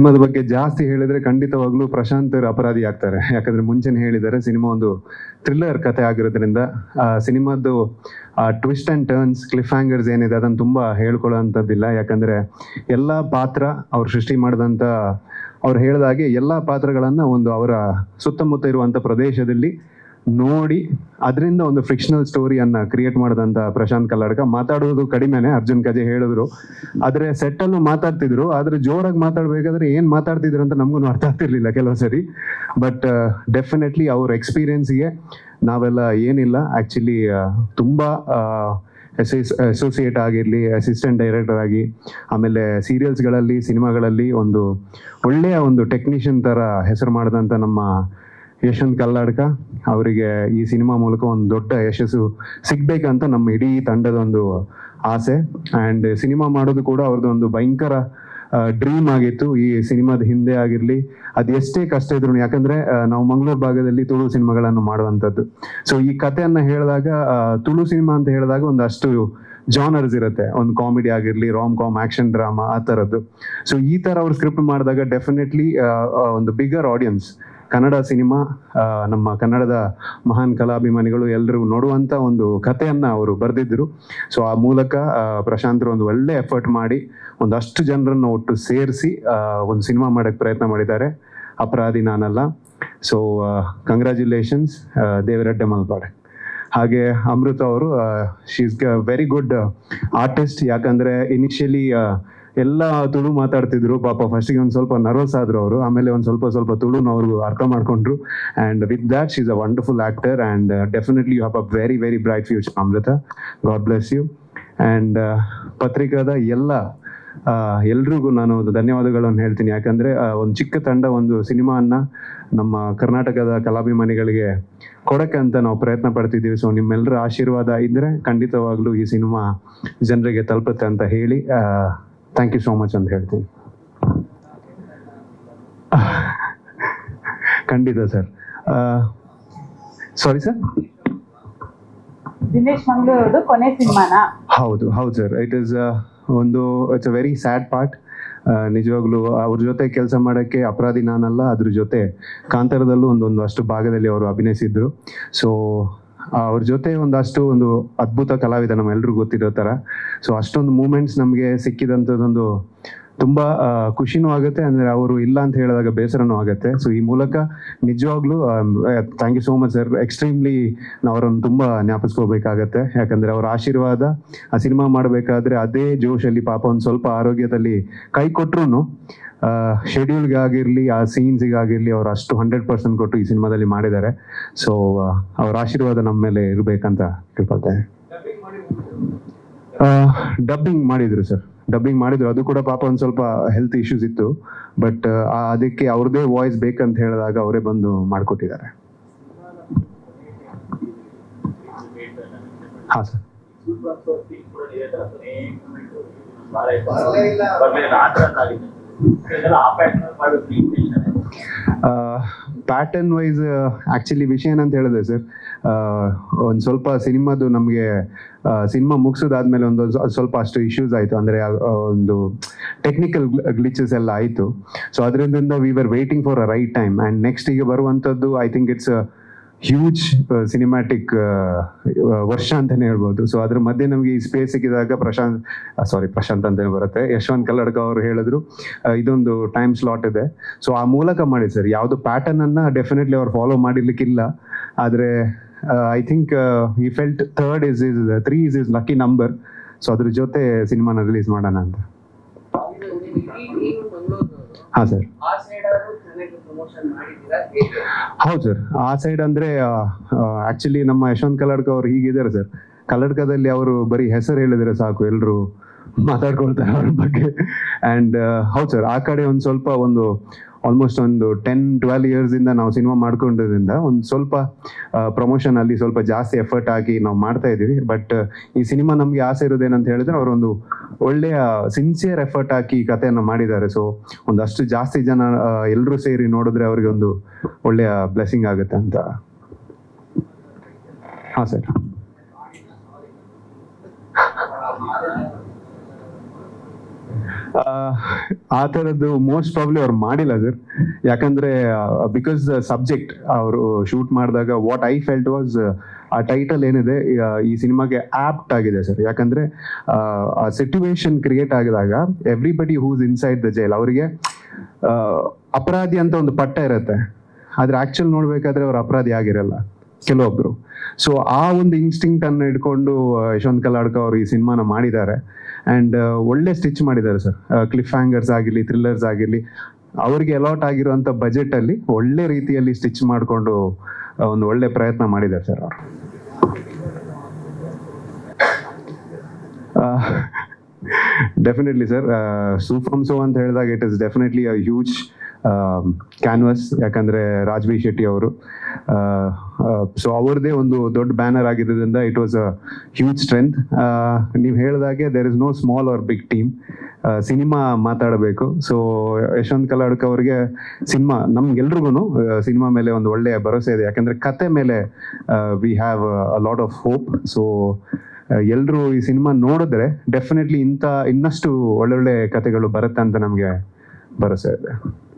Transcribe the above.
ಸಿನಿಮಾದ ಬಗ್ಗೆ ಜಾಸ್ತಿ ಹೇಳಿದ್ರೆ ಖಂಡಿತವಾಗ್ಲೂ ಪ್ರಶಾಂತ್ ಅಪರಾಧಿ ಆಗ್ತಾರೆ. ಯಾಕಂದ್ರೆ ಮುಂಚೆನೆ ಹೇಳಿದ್ದಾರೆ, ಸಿನಿಮಾ ಒಂದು ಥ್ರಿಲ್ಲರ್ ಕಥೆ ಆಗಿರೋದ್ರಿಂದ ಸಿನಿಮಾದ್ದು twist and turns, cliffhangers ಏನಿದೆ ಅದನ್ನು ತುಂಬಾ ಹೇಳ್ಕೊಳ್ಳೋಂಥದ್ದಿಲ್ಲ. ಯಾಕಂದ್ರೆ ಎಲ್ಲ ಪಾತ್ರ ಅವ್ರು ಸೃಷ್ಟಿ ಮಾಡಿದಂಥ, ಅವ್ರು ಹೇಳಿದಾಗೆ ಎಲ್ಲ ಪಾತ್ರಗಳನ್ನ ಒಂದು ಅವರ ಸುತ್ತಮುತ್ತ ಇರುವಂಥ ಪ್ರದೇಶದಲ್ಲಿ ನೋಡಿ ಅದರಿಂದ ಒಂದು ಫಿಕ್ಷನಲ್ ಸ್ಟೋರಿಯನ್ನ ಕ್ರಿಯೇಟ್ ಮಾಡಿದಂಥ ಪ್ರಶಾಂತ್ ಕಲ್ಲಡ್ಕ. ಮಾತಾಡೋದು ಕಡಿಮೆನೆ, ಅರ್ಜುನ್ ಕಜೆ ಹೇಳಿದ್ರು, ಆದ್ರೆ ಸೆಟ್ ಅಲ್ಲೂ ಮಾತಾಡ್ತಿದ್ರು. ಆದ್ರೆ ಜೋರಾಗಿ ಮಾತಾಡ್ಬೇಕಾದ್ರೆ ಏನ್ ಮಾತಾಡ್ತಿದ್ರು ಅಂತ ನಮಗೂ ಅರ್ಥ ಆಗ್ತಿರ್ಲಿಲ್ಲ ಕೆಲವು ಸರಿ. ಬಟ್ ಡೆಫಿನೆಟ್ಲಿ ಅವ್ರ ಎಕ್ಸ್ಪೀರಿಯನ್ಸ್ಗೆ ನಾವೆಲ್ಲ ಏನಿಲ್ಲ. ಆಕ್ಚುಲಿ ತುಂಬಾ ಅಸೋಸಿಯೇಟ್ ಆಗಿರಲಿ, ಅಸಿಸ್ಟೆಂಟ್ ಡೈರೆಕ್ಟರ್ ಆಗಿ, ಆಮೇಲೆ ಸೀರಿಯಲ್ಸ್ಗಳಲ್ಲಿ, ಸಿನಿಮಾಗಳಲ್ಲಿ ಒಂದು ಒಳ್ಳೆಯ ಒಂದು ಟೆಕ್ನಿಷಿಯನ್ ಥರ ಹೆಸರು ಮಾಡಿದಂಥ ನಮ್ಮ ಯಶವಂತ್ ಕಲ್ಲಡ್ಕ ಅವರಿಗೆ ಈ ಸಿನಿಮಾ ಮೂಲಕ ಒಂದು ದೊಡ್ಡ ಯಶಸ್ಸು ಸಿಗ್ಬೇಕಂತ ನಮ್ಮ ಇಡೀ ತಂಡದ ಒಂದು ಆಸೆ. ಆ್ಯಂಡ್ ಸಿನಿಮಾ ಮಾಡೋದು ಕೂಡ ಅವ್ರದ್ದು ಒಂದು ಭಯಂಕರ ಡ್ರೀಮ್ ಆಗಿತ್ತು. ಈ ಸಿನಿಮಾದ ಹಿಂದೆ ಆಗಿರಲಿ, ಅದು ಎಷ್ಟೇ ಕಷ್ಟ ಇದ್ರು, ಯಾಕಂದ್ರೆ ನಾವು ಮಂಗಳೂರು ಭಾಗದಲ್ಲಿ ತುಳು ಸಿನಿಮಾಗಳನ್ನು ಮಾಡುವಂಥದ್ದು. ಸೊ ಈ ಕಥೆಯನ್ನ ಹೇಳಿದಾಗ, ತುಳು ಸಿನಿಮಾ ಅಂತ ಹೇಳಿದಾಗ ಒಂದಷ್ಟು ಜಾನರ್ಸ್ ಇರುತ್ತೆ, ಒಂದು ಕಾಮಿಡಿ ಆಗಿರಲಿ, ರಾಮ್ ಕಾಮ್, ಆಕ್ಷನ್ ಡ್ರಾಮಾ, ಆ ಥರದ್ದು. ಸೊ ಈ ಥರ ಅವ್ರು ಸ್ಕ್ರಿಪ್ಟ್ ಮಾಡಿದಾಗ ಡೆಫಿನೆಟ್ಲಿ ಒಂದು ಬಿಗ್ಗರ್ ಆಡಿಯನ್ಸ್, ಕನ್ನಡ ಸಿನಿಮಾ, ನಮ್ಮ ಕನ್ನಡದ ಮಹಾನ್ ಕಲಾಭಿಮಾನಿಗಳು ಎಲ್ಲರೂ ನೋಡುವಂಥ ಒಂದು ಕಥೆಯನ್ನ ಅವರು ಬರೆದಿದ್ರು. ಸೊ ಆ ಮೂಲಕ ಪ್ರಶಾಂತರು ಒಂದು ಒಳ್ಳೆ ಎಫರ್ಟ್ ಮಾಡಿ ಒಂದಷ್ಟು ಜನರನ್ನು ಒಟ್ಟು ಸೇರಿಸಿ ಒಂದು ಸಿನಿಮಾ ಮಾಡೋಕ್ಕೆ ಪ್ರಯತ್ನ ಮಾಡಿದ್ದಾರೆ. ಅಪರಾಧಿ ನಾನಲ್ಲ. So congratulations Devareddy Malpade. ಹಾಗೆ ಅಮೃತ ಅವರು, she is very good artist. ಯಾಕಂದ್ರೆ ಇನಿಷಿಯಲಿ ಎಲ್ಲ ತುಳು ಮಾತಾಡ್ತಿದ್ರು, ಪಾಪ ಫಸ್ಟಿಗೆ ಒಂದು ಸ್ವಲ್ಪ ನರ್ವಸ್ ಆದ್ರು ಅವರು, ಆಮೇಲೆ ಒಂದು ಸ್ವಲ್ಪ ತುಳುನ ಅವ್ರಿಗೂ ಅರ್ಥ ಮಾಡ್ಕೊಂಡ್ರು. And with that she is a wonderful actor and definitely you have a very very bright future Amrita. God bless you. And ಪತ್ರಿಕಾದ ಎಲ್ರಿಗೂ ನಾನು ಧನ್ಯವಾದಗಳನ್ನು ಹೇಳ್ತೀನಿ. ಯಾಕಂದ್ರೆ ಒಂದು ಚಿಕ್ಕ ತಂಡ ಒಂದು ಸಿನಿಮಾನ್ನ ನಮ್ಮ ಕರ್ನಾಟಕದ ಕಲಾಭಿಮಾನಿಗಳಿಗೆ ಕೊಡಕ್ಕಂತ ನಾವು ಪ್ರಯತ್ನ ಪಡ್ತಿದ್ದೀವಿ. ಸೊ ನಿಮ್ಮೆಲ್ಲರ ಆಶೀರ್ವಾದ ಇದ್ರೆ ಖಂಡಿತವಾಗ್ಲೂ ಈ ಸಿನಿಮಾ ಜನರಿಗೆ ತಲುಪುತ್ತೆ ಅಂತ ಹೇಳಿ ಥ್ಯಾಂಕ್ ಯು ಸೋ ಮಚ್ ಅಂತ ಹೇಳ್ತೀನಿ. ಖಂಡಿತ sir. Sorry sir, Dinesh Mangalore ಕೊನೆ ಸಿನಿಮಾನಾ? ಹೌದು sir. It's a very sad part. ನಿಜವಾಗ್ಲೂ ಅವ್ರ ಜೊತೆ ಕೆಲಸ ಮಾಡೋಕ್ಕೆ ಅಪರಾಧಿ ನಾನಲ್ಲ, ಅದ್ರ ಜೊತೆ ಕಾಂತಾರದಲ್ಲೂ ಅಷ್ಟು ಭಾಗದಲ್ಲಿ ಅವರು ಅಭಿನಯಿಸಿದ್ರು. ಸೊ ಅವ್ರ ಜೊತೆ ಒಂದು ಅದ್ಭುತ ಕಲಾವಿದ, ನಮ್ಮೆಲ್ರಿಗೂ ಗೊತ್ತಿರೋ ಥರ. ಸೊ ಅಷ್ಟೊಂದು ಮೂಮೆಂಟ್ಸ್ ನಮಗೆ ಸಿಕ್ಕಿದಂಥದ್ದೊಂದು ತುಂಬ ಖುಷಿನೂ ಆಗುತ್ತೆ, ಅಂದರೆ ಅವರು ಇಲ್ಲ ಅಂತ ಹೇಳಿದಾಗ ಬೇಸರನೂ ಆಗುತ್ತೆ. ಸೊ ಈ ಮೂಲಕ ನಿಜವಾಗ್ಲೂ thank you so much sir. Extremely ನಾವು ಅವರನ್ನು ತುಂಬ ಜ್ಞಾಪಿಸ್ಕೋಬೇಕಾಗತ್ತೆ. ಯಾಕಂದರೆ ಅವರ ಆಶೀರ್ವಾದ ಆ ಸಿನಿಮಾ ಮಾಡಬೇಕಾದ್ರೆ ಅದೇ ಜೋಶಲ್ಲಿ, ಪಾಪ ಒಂದು ಸ್ವಲ್ಪ ಆರೋಗ್ಯದಲ್ಲಿ ಕೈ ಕೊಟ್ಟರು, ಶೆಡ್ಯೂಲ್ಗಾಗಿರಲಿ, ಆ ಸೀನ್ಸಿಗಾಗಿರಲಿ ಅವ್ರು ಅಷ್ಟು 100% ಕೊಟ್ಟು ಈ ಸಿನಿಮಾದಲ್ಲಿ ಮಾಡಿದ್ದಾರೆ. ಸೊ ಅವ್ರ ಆಶೀರ್ವಾದ ನಮ್ಮ ಮೇಲೆ ಇರಬೇಕಂತ ತಿಳ್ಕೊಳ್ತೇನೆ. ಡಬ್ಬಿಂಗ್ ಮಾಡಿದ್ರು ಸರ್, ಡಬ್ಬಿಂಗ್ ಮಾಡಿದ್ರು. ಅದು ಕೂಡ ಪಾಪ ಒಂದು ಸ್ವಲ್ಪ ಹೆಲ್ತ್ ಇಶ್ಯೂಸ್ ಇತ್ತು. ಬಟ್ ಅದಕ್ಕೆ ಅವ್ರದ್ದೇ ವಾಯ್ಸ್ ಬೇಕಂತ ಹೇಳಿದಾಗ ಅವರೇ ಬಂದು ಮಾಡಿಕೊಟ್ಟಿದ್ದಾರೆ. ಹಾಂ ಸರ್. ಪ್ಯಾಟರ್ನ್ ವೈಸ್ ಆಕ್ಚುಲಿ ವಿಷಯ ಏನಂತ ಹೇಳಿದ್ರೆ ಸರ್, ಒಂದು ಸ್ವಲ್ಪ ಸಿನಿಮಾದು ನಮಗೆ ಸಿನಿಮಾ ಮುಗಿಸೋದಾದ್ಮೇಲೆ ಒಂದು ಸ್ವಲ್ಪ ಅಷ್ಟು ಇಶ್ಯೂಸ್ ಆಯಿತು. ಅಂದರೆ ಒಂದು ಟೆಕ್ನಿಕಲ್ ಗ್ಲಿಚಸ್ ಎಲ್ಲ ಆಯಿತು. ಸೊ ಅದರಿಂದ we were waiting for a right time. And next ಈಗ ಬರುವಂಥದ್ದು I think it's huge cinematic ವರ್ಷ ಅಂತಲೇ ಹೇಳ್ಬೋದು. ಸೊ ಅದ್ರ ಮಧ್ಯೆ ನಮಗೆ ಈ ಸ್ಪೇಸ್ ಸಿಕ್ಕಿದಾಗ ಪ್ರಶಾಂತ್ ಅಂತಲೇ ಬರುತ್ತೆ, ಯಶವಂತ್ ಕಲ್ಲಡ್ಕ ಅವರು ಹೇಳಿದ್ರು ಇದೊಂದು ಟೈಮ್ ಸ್ಲಾಟ್ ಇದೆ. ಸೊ ಆ ಮೂಲಕ ಮಾಡಿ ಸರ್. ಯಾವುದು ಪ್ಯಾಟರ್ನ್ ಅನ್ನ ಡೆಫಿನೆಟ್ಲಿ ಅವ್ರು ಫಾಲೋ ಮಾಡಿರ್ಲಿಕ್ಕಿಲ್ಲ. ಆದರೆ ಐ ಥಿಂಕ್ ಈ felt 3 is his lucky number. So ಅದ್ರ ಜೊತೆ ಸಿನಿಮಾನ ರಿಲೀಸ್ ಮಾಡೋಣ ಅಂತ. ಹಾಂ ಸರ್. ಹೌದು ಸರ್. ಆ ಸೈಡ್ ಅಂದ್ರೆ ಆಕ್ಚುಲಿ ನಮ್ಮ ಯಶವಂತ್ ಕಲ್ಲಡ್ಕ ಅವ್ರು ಹೀಗಿದ್ದಾರೆ ಸರ್, ಕಲ್ಲಡ್ಕದಲ್ಲಿ ಅವರು ಬರೀ ಹೆಸರು ಹೇಳಿದ್ರೆ ಸಾಕು, ಎಲ್ಲರೂ ಮಾತಾಡ್ಕೊಳ್ತಾರೆ ಅವ್ರ ಬಗ್ಗೆ. ಆ್ಯಂಡ್ ಹೌದು ಸರ್, ಆ ಕಡೆ ಒಂದು ಸ್ವಲ್ಪ ಆಲ್ಮೋಸ್ಟ್ 10-12 years ಇಂದ ನಾವು ಸಿನಿಮಾ ಮಾಡ್ಕೊಂಡಿದ್ರಿಂದ ಒಂದು ಸ್ವಲ್ಪ ಪ್ರಮೋಷನ್ ಅಲ್ಲಿ ಸ್ವಲ್ಪ ಜಾಸ್ತಿ ಎಫರ್ಟ್ ಹಾಕಿ ನಾವು ಮಾಡ್ತಾ ಇದ್ದೀವಿ. ಬಟ್ ಈ ಸಿನಿಮಾ ನಮ್ಗೆ ಆಸೆ ಇರೋದೇನಂತ ಹೇಳಿದ್ರೆ, ಅವರೊಂದು ಒಳ್ಳೆಯ ಸಿನ್ಸಿಯರ್ ಎಫರ್ಟ್ ಹಾಕಿ ಈ ಕಥೆಯನ್ನು ಮಾಡಿದ್ದಾರೆ. ಸೊ ಒಂದಷ್ಟು ಜಾಸ್ತಿ ಜನ ಎಲ್ಲರೂ ಸೇರಿ ನೋಡಿದ್ರೆ ಅವ್ರಿಗೆ ಒಂದು ಒಳ್ಳೆಯ ಬ್ಲೆಸ್ಸಿಂಗ್ ಆಗುತ್ತೆ ಅಂತ. ಹಾಂ ಸರ್. ಆ ಥರದ್ದು ಮೋಸ್ಟ್ ಪ್ರಾಬ್ಲಿ ಅವ್ರು ಮಾಡಿಲ್ಲ ಸರ್. ಯಾಕಂದ್ರೆ ಬಿಕಾಸ್ ಸಬ್ಜೆಕ್ಟ್ ಅವರು ಶೂಟ್ ಮಾಡಿದಾಗ ವಾಟ್ ಐ ಫೆಲ್ಟ್ ವಾಸ್ ಆ ಟೈಟಲ್ ಏನಿದೆ ಈ ಸಿನಿಮಾಗೆ ಆಪ್ಟ್ ಆಗಿದೆ ಸರ್. ಯಾಕಂದ್ರೆ ಆ ಸಿಚುವೇಶನ್ ಕ್ರಿಯೇಟ್ ಆಗಿದಾಗ everybody who's inside the jail ಅವರಿಗೆ ಅಪರಾಧಿ ಅಂತ ಒಂದು ಪಟ್ಟ ಇರುತ್ತೆ, ಆದ್ರೆ ಆಕ್ಚುಲ್ ನೋಡ್ಬೇಕಾದ್ರೆ ಅವ್ರು ಅಪರಾಧಿ ಆಗಿರಲ್ಲ ಕೆಲವೊಬ್ರು. ಸೊ ಆ ಒಂದು ಇನ್ಸ್ಟಿಂಕ್ಟ್ ಅನ್ನು ಇಟ್ಕೊಂಡು ಯಶವಂತ್ ಕಲ್ಲಾಡ್ಕ ಅವರು ಈ ಸಿನಿಮಾನ ಮಾಡಿದ್ದಾರೆ. ಅಂಡ್ ಒಳ್ಳೆ ಸ್ಟಿಚ್ ಮಾಡಿದ್ದಾರೆ ಸರ್. ಕ್ಲಿಫ್ ಹ್ಯಾಂಗರ್ಸ್ ಆಗಿರ್ಲಿ, ಥ್ರಿಲ್ಲರ್ಸ್ ಆಗಿರ್ಲಿ, ಅವ್ರಿಗೆ ಅಲಾಟ್ ಆಗಿರುವಂತ ಬಜೆಟ್ ಅಲ್ಲಿ ಒಳ್ಳೆ ರೀತಿಯಲ್ಲಿ ಸ್ಟಿಚ್ ಮಾಡಿಕೊಂಡು ಒಂದು ಒಳ್ಳೆ ಪ್ರಯತ್ನ ಮಾಡಿದ್ದಾರೆ ಸರ್ ಅವರು. ಡೆಫಿನೆಟ್ಲಿ ಸರ್, ಸೂಫ್ರಮ್ ಸೋ ಅಂತ ಹೇಳಿದಾಗ it is definitely a huge canvass. ಯಾಕಂದ್ರೆ ರಾಜ್ವಿ ಶೆಟ್ಟಿ ಅವರು, ಸೊ ಅವ್ರದ್ದೇ ಒಂದು ದೊಡ್ಡ ಬ್ಯಾನರ್ ಆಗಿದ್ದರಿಂದ it was a huge strength. ನೀವು ಹೇಳಿದಾಗೆ there is no small or big team. Cinema ಮಾತಾಡಬೇಕು. ಸೊ ಯಶವಂತ್ ಕಲ್ಲಾಡ್ಕ ಅವರಿಗೆ ಸಿನಿಮಾ, ನಮ್ಗೆಲ್ರಿಗೂ ಸಿನಿಮಾ ಮೇಲೆ ಒಂದು ಒಳ್ಳೆಯ ಭರವಸೆ ಇದೆ. ಯಾಕಂದ್ರೆ ಕತೆ ಮೇಲೆ we have a lot of hope. So ಎಲ್ಲರೂ ಈ ಸಿನಿಮಾ ನೋಡಿದ್ರೆ ಡೆಫಿನೆಟ್ಲಿ ಇನ್ನಷ್ಟು ಒಳ್ಳೊಳ್ಳೆ ಕತೆಗಳು ಬರುತ್ತೆ ಅಂತ ನಮಗೆ ಭರವಸೆ ಇದೆ.